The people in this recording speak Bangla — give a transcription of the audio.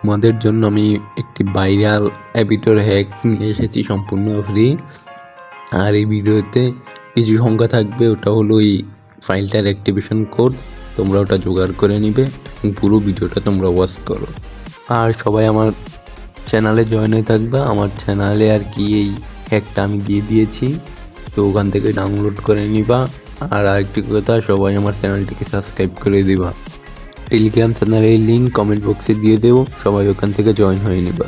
তোমাদের জন্য আমি একটি ভাইরাল অ্যাবিটর হ্যাক নিয়ে এসেছি সম্পূর্ণ ফ্রি। আর এই ভিডিওতে কিছু সংখ্যা থাকবে, ওটা হলো এই ফাইলটার অ্যাক্টিভেশন কোড। তোমরা ওটা জোগাড় করে নিবে এবং পুরো ভিডিওটা তোমরা ওয়াচ করো। আর সবাই আমার চ্যানেলে জয়েন হয়ে থাকবে। আমার চ্যানেলে আর কি এই হ্যাকটা আমি দিয়ে দিয়েছি, তো ওখান থেকে ডাউনলোড করে নিবা। আর আরেকটি কথা, সবাই আমার চ্যানেলটিকে সাবস্ক্রাইব করে দিবা। টেলিগ্রাম চ্যানেলের লিঙ্ক কমেন্ট বক্সে দিয়ে দেবো, সবাই ওখান থেকে জয়েন হয়ে নিবা।